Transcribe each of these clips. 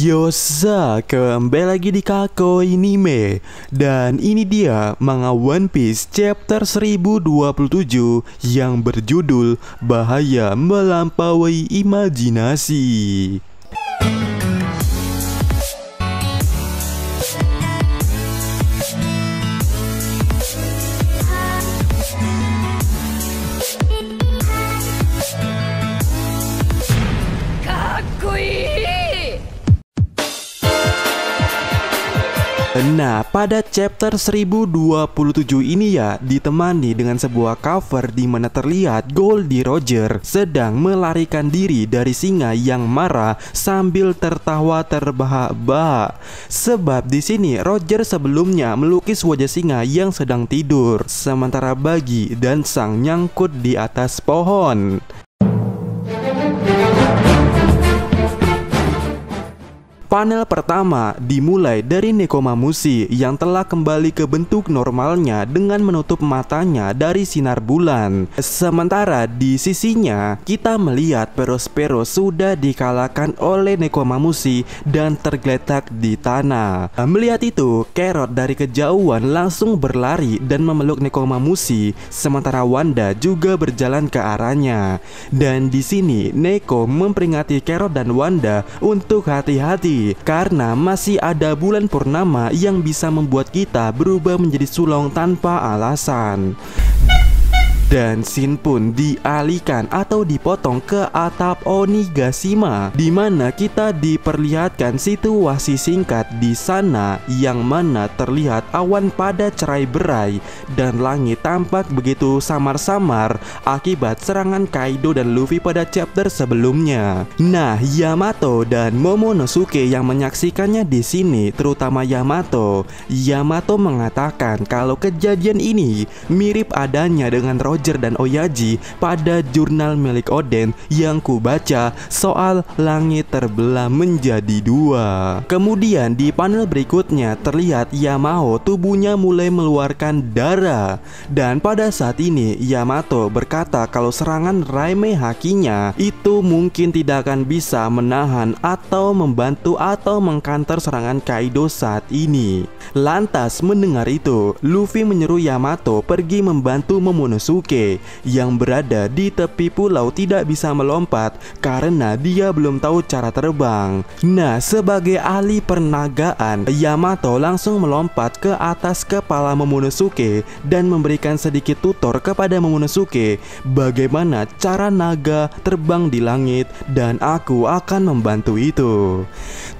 Yosa, kembali lagi di Kako Anime. Dan ini dia manga One Piece chapter 1027 yang berjudul Bahaya Melampaui Imajinasi. Nah, pada chapter 1027 ini ya ditemani dengan sebuah cover di mana terlihat Goldie Roger sedang melarikan diri dari singa yang marah sambil tertawa terbahak-bahak. Sebab di sini Roger sebelumnya melukis wajah singa yang sedang tidur, sementara Buggy dan Sang nyangkut di atas pohon. Panel pertama dimulai dari Nekomamushi yang telah kembali ke bentuk normalnya dengan menutup matanya dari sinar bulan. Sementara di sisinya kita melihat Perospero sudah dikalahkan oleh Nekomamushi dan tergeletak di tanah. Melihat itu, Carrot dari kejauhan langsung berlari dan memeluk Nekomamushi, sementara Wanda juga berjalan ke arahnya. Dan di sini Neko memperingati Carrot dan Wanda untuk hati-hati karena masih ada bulan purnama yang bisa membuat kita berubah menjadi sulong tanpa alasan. Dan scene pun dialihkan atau dipotong ke atap Onigashima, di mana kita diperlihatkan situasi singkat di sana yang mana terlihat awan pada cerai berai dan langit tampak begitu samar-samar akibat serangan Kaido dan Luffy pada chapter sebelumnya. Nah, Yamato dan Momonosuke yang menyaksikannya di sini, terutama Yamato mengatakan kalau kejadian ini mirip adanya dengan Roger dan Oyaji pada jurnal milik Oden yang kubaca soal langit terbelah menjadi dua. Kemudian di panel berikutnya terlihat Yamato tubuhnya mulai mengeluarkan darah, dan pada saat ini Yamato berkata kalau serangan Raime Hakinya itu mungkin tidak akan bisa menahan atau membantu atau mengkanter serangan Kaido saat ini. Lantas mendengar itu, Luffy menyuruh Yamato pergi membantu Momonosuke yang berada di tepi pulau tidak bisa melompat karena dia belum tahu cara terbang. Nah, sebagai ahli pernagaan, Yamato langsung melompat ke atas kepala Momonosuke dan memberikan sedikit tutor kepada Momonosuke bagaimana cara naga terbang di langit, dan aku akan membantu itu.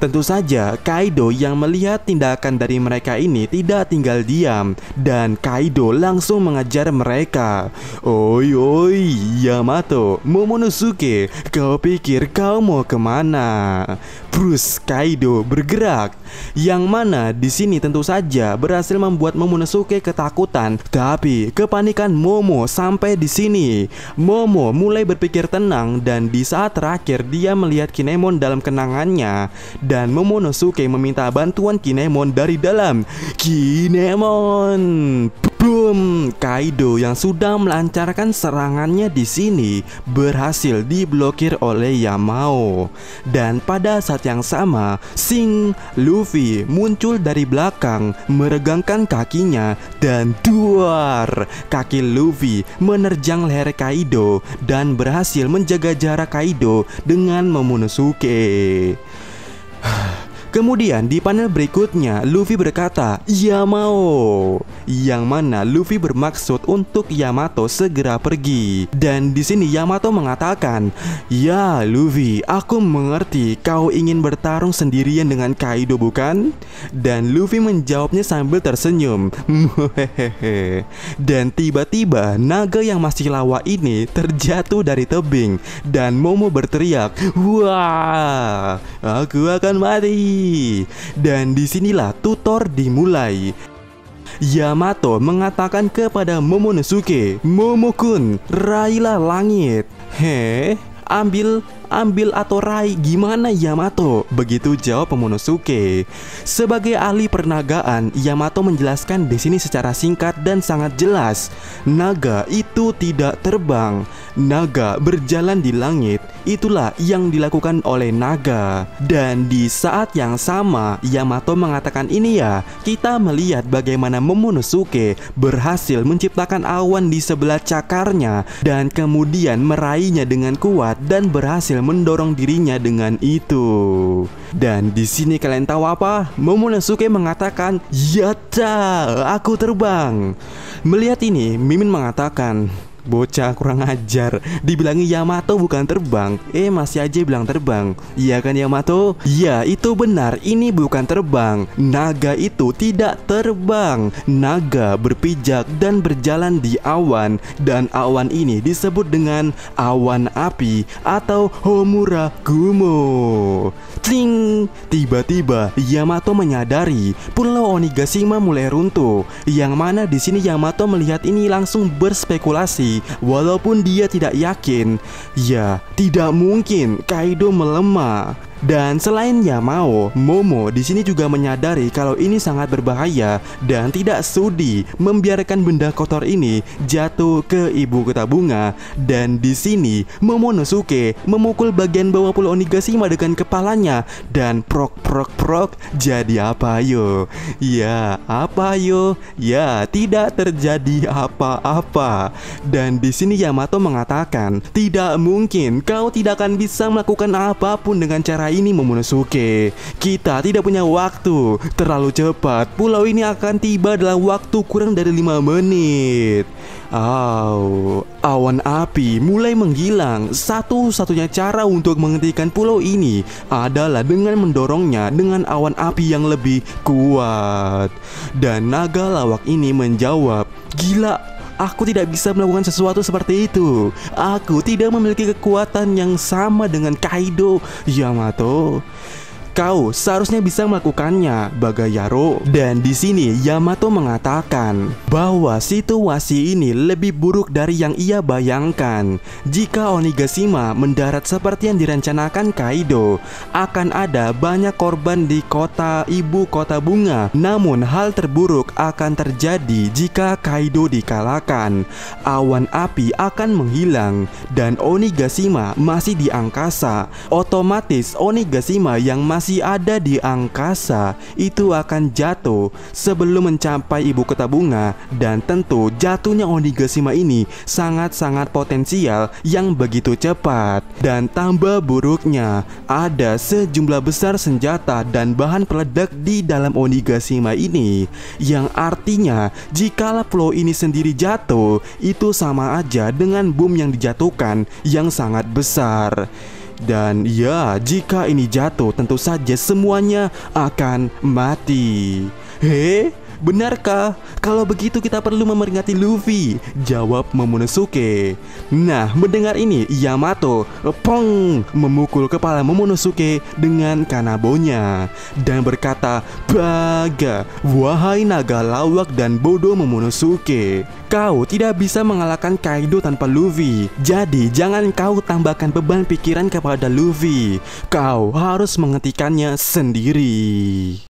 Tentu saja Kaido yang melihat tindakan dari mereka ini tidak tinggal diam, dan Kaido langsung mengejar mereka. Oi Yamato, Momonosuke, kau pikir kau mau kemana? Terus Kaido bergerak, yang mana di sini tentu saja berhasil membuat Momonosuke ketakutan. Tapi kepanikan Momo sampai di sini. Momo mulai berpikir tenang, dan di saat terakhir dia melihat Kinemon dalam kenangannya, dan Momonosuke meminta bantuan Kinemon dari dalam. Kinemon, boom! Kaido yang sudah melancarkan serangannya di sini berhasil diblokir oleh Yamao. Dan pada saat yang sama, Luffy muncul dari belakang meregangkan kakinya, dan duar, kaki Luffy menerjang leher Kaido dan berhasil menjaga jarak Kaido dengan Momonosuke. Kemudian di panel berikutnya Luffy berkata Yamao, yang mana Luffy bermaksud untuk Yamato segera pergi. Dan di sini Yamato mengatakan, "Ya Luffy, aku mengerti kau ingin bertarung sendirian dengan Kaido, bukan?" Dan Luffy menjawabnya sambil tersenyum. Dan tiba-tiba naga yang masih lawa ini terjatuh dari tebing, dan Momo berteriak, "Wah, aku akan mati." Dan disinilah tutor dimulai. Yamato mengatakan kepada Momonosuke, "Momokun, raihlah langit." Ambil atau raih, gimana Yamato? Begitu jawab Momonosuke. Sebagai ahli pernagaan, Yamato menjelaskan di sini secara singkat dan sangat jelas. Naga itu tidak terbang. Naga berjalan di langit. Itulah yang dilakukan oleh naga. Dan di saat yang sama, Yamato mengatakan ini ya, kita melihat bagaimana Momonosuke berhasil menciptakan awan di sebelah cakarnya dan kemudian meraihnya dengan kuat dan berhasil mendorong dirinya dengan itu. Dan di sini kalian tahu apa? Momonosuke mengatakan, "Yatta, aku terbang." Melihat ini, Mimin mengatakan, "Bocah kurang ajar, dibilangi Yamato bukan terbang, masih aja bilang terbang. Iya kan Yamato?" Ya, itu benar, ini bukan terbang. Naga itu tidak terbang. Naga berpijak dan berjalan di awan. Dan awan ini disebut dengan awan api atau Homura Gumo. Tling! Tiba-tiba Yamato menyadari Pulau Onigashima mulai runtuh. Yang mana di sini Yamato melihat ini langsung berspekulasi. Walaupun dia tidak yakin, ya tidak mungkin Kaido melemah. Dan selain Yamao, Momo di sini juga menyadari kalau ini sangat berbahaya dan tidak sudi membiarkan benda kotor ini jatuh ke ibu kota bunga. Dan di sini Momonosuke memukul bagian bawah Pulau Onigashima dengan kepalanya dan prok prok prok. Jadi apa yo? Ya, apa yo? Ya, tidak terjadi apa-apa. Dan di sini Yamato mengatakan, "Tidak mungkin, kau tidak akan bisa melakukan apapun dengan cara ini Momonosuke. Kita tidak punya waktu. Terlalu cepat. Pulau ini akan tiba dalam waktu kurang dari 5 menit." Awan api mulai menghilang. Satu-satunya cara untuk menghentikan pulau ini adalah dengan mendorongnya dengan awan api yang lebih kuat. Dan naga lawak ini menjawab, "Gila, aku tidak bisa melakukan sesuatu seperti itu. Aku tidak memiliki kekuatan yang sama dengan Kaido. Yamato, kau seharusnya bisa melakukannya, Bagayaro." Dan di sini Yamato mengatakan bahwa situasi ini lebih buruk dari yang ia bayangkan. Jika Onigashima mendarat seperti yang direncanakan Kaido, akan ada banyak korban di kota ibu kota bunga. Namun hal terburuk akan terjadi jika Kaido dikalahkan. Awan api akan menghilang dan Onigashima masih di angkasa. Otomatis Onigashima yang masih ada di angkasa itu akan jatuh sebelum mencapai ibu kota bunga. Dan tentu jatuhnya Onigashima ini sangat-sangat potensial yang begitu cepat. Dan tambah buruknya, ada sejumlah besar senjata dan bahan peledak di dalam Onigashima ini, yang artinya jikalau pulau ini sendiri jatuh, itu sama aja dengan bom yang dijatuhkan yang sangat besar. Dan ya, jika ini jatuh, tentu saja semuanya akan mati. Benarkah? Kalau begitu kita perlu memperingati Luffy, jawab Momonosuke. Nah, mendengar ini, Yamato memukul kepala Momonosuke dengan kanabonya dan berkata, "Baga, wahai naga lawak dan bodoh Momonosuke, kau tidak bisa mengalahkan Kaido tanpa Luffy. Jadi jangan kau tambahkan beban pikiran kepada Luffy. Kau harus menghentikannya sendiri."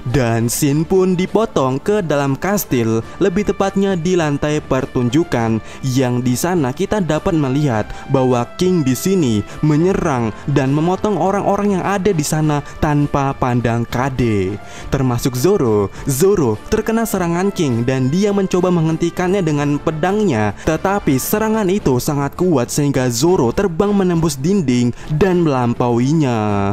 Dan scene pun dipotong ke dalam kastil, lebih tepatnya di lantai pertunjukan, yang di sana kita dapat melihat bahwa King di sini menyerang dan memotong orang-orang yang ada di sana tanpa pandang kade, termasuk Zoro. Zoro terkena serangan King dan dia mencoba menghentikannya dengan pedangnya, tetapi serangan itu sangat kuat sehingga Zoro terbang menembus dinding dan melampauinya.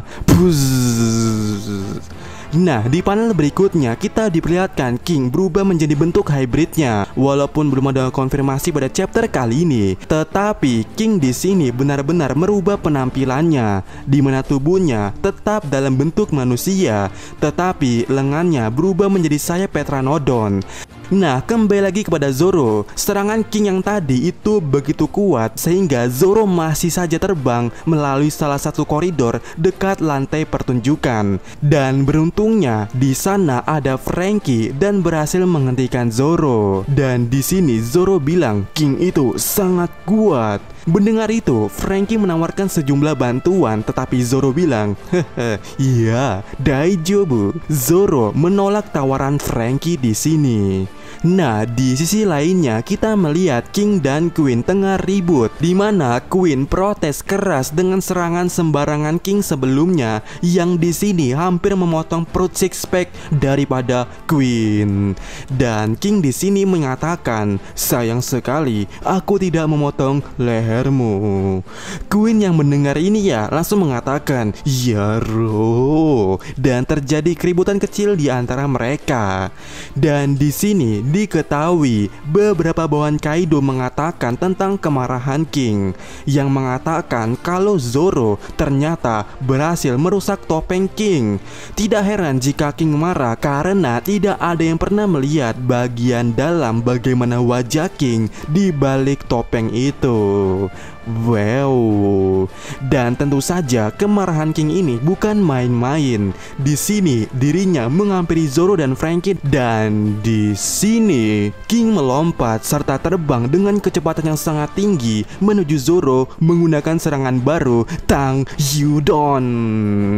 Nah, di panel berikutnya kita diperlihatkan King berubah menjadi bentuk hybridnya. Walaupun belum ada konfirmasi pada chapter kali ini, tetapi King di sini benar-benar merubah penampilannya, di mana tubuhnya tetap dalam bentuk manusia, tetapi lengannya berubah menjadi sayap Pteranodon. Nah, kembali lagi kepada Zoro. Serangan King yang tadi itu begitu kuat sehingga Zoro masih saja terbang melalui salah satu koridor dekat lantai pertunjukan. Dan beruntungnya di sana ada Franky dan berhasil menghentikan Zoro. Dan di sini Zoro bilang King itu sangat kuat. Mendengar itu, Franky menawarkan sejumlah bantuan, tetapi Zoro bilang, "Hehe, iya, daijoubu." Zoro menolak tawaran Franky di sini. Nah, di sisi lainnya kita melihat King dan Queen tengah ribut, di mana Queen protes keras dengan serangan sembarangan King sebelumnya, yang di sini hampir memotong perut six pack daripada Queen. Dan King di sini mengatakan, "Sayang sekali, aku tidak memotong lehermu." Queen yang mendengar ini ya langsung mengatakan, "Ya Ro." Dan terjadi keributan kecil di antara mereka. Dan di sini diketahui beberapa bawahan Kaido mengatakan tentang kemarahan King, yang mengatakan kalau Zoro ternyata berhasil merusak topeng King. Tidak heran jika King marah karena tidak ada yang pernah melihat bagian dalam bagaimana wajah King di balik topeng itu. Wow. Dan tentu saja kemarahan King ini bukan main-main. Di sini dirinya menghampiri Zoro dan Franky, dan di sini King melompat serta terbang dengan kecepatan yang sangat tinggi menuju Zoro menggunakan serangan baru Tang Yudon.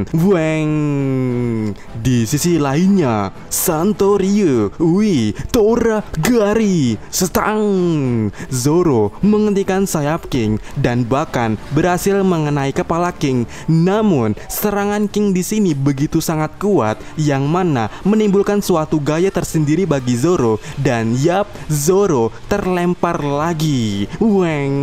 Weng. Di sisi lainnya, Santo Ryu, Ui, Tora Gari, Stang. Zoro menghentikan sayap King dan bahkan berhasil mengenai kepala King. Namun serangan King di sini begitu sangat kuat, yang mana menimbulkan suatu gaya tersendiri bagi Zoro, dan yap, Zoro terlempar lagi. Weng,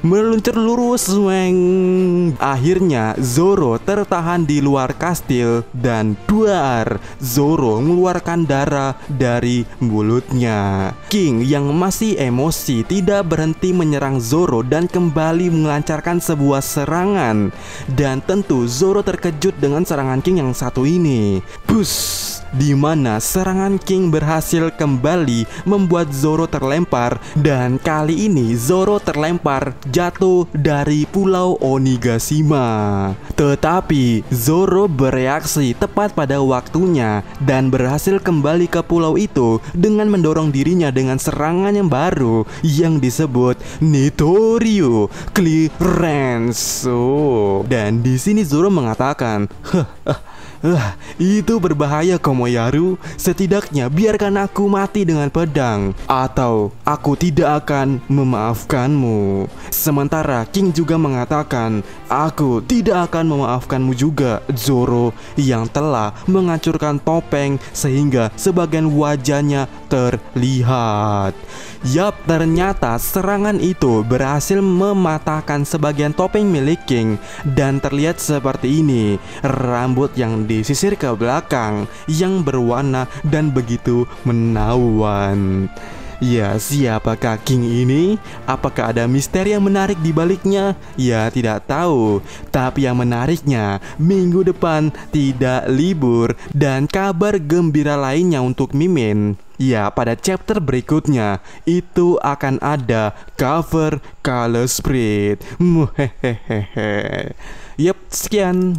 meluncur lurus. Weng. Akhirnya Zoro tertahan di luar kastil dan duar, Zoro mengeluarkan darah dari mulutnya. King yang masih emosi tidak berhenti menyerang Zoro dan kembali melancarkan sebuah serangan. Dan tentu Zoro terkejut dengan serangan King yang satu ini. Push, di mana serangan King berhasil kembali membuat Zoro terlempar, dan kali ini Zoro terlempar jatuh dari pulau Onigashima. Tetapi Zoro bereaksi tepat pada waktunya dan berhasil kembali ke pulau itu dengan mendorong dirinya dengan serangan yang baru yang disebut Nitoryu Clearance. Dan di sini Zoro mengatakan, itu berbahaya Komoyaru. Setidaknya biarkan aku mati dengan pedang, atau aku tidak akan memaafkanmu. Sementara King juga mengatakan, aku tidak akan memaafkanmu juga, Zoro, yang telah menghancurkan topeng sehingga sebagian wajahnya terlihat. Yap, ternyata serangan itu berhasil mematahkan sebagian topeng milik King, dan terlihat seperti ini. Rambut yang disisir ke belakang yang berwarna dan begitu menawan. Ya, siapakah King ini? Apakah ada misteri yang menarik di baliknya? Ya, tidak tahu. Tapi yang menariknya, minggu depan tidak libur, dan kabar gembira lainnya untuk Mimin. Ya, pada chapter berikutnya itu akan ada cover Color Spread. Muhehehe. Yep, sekian.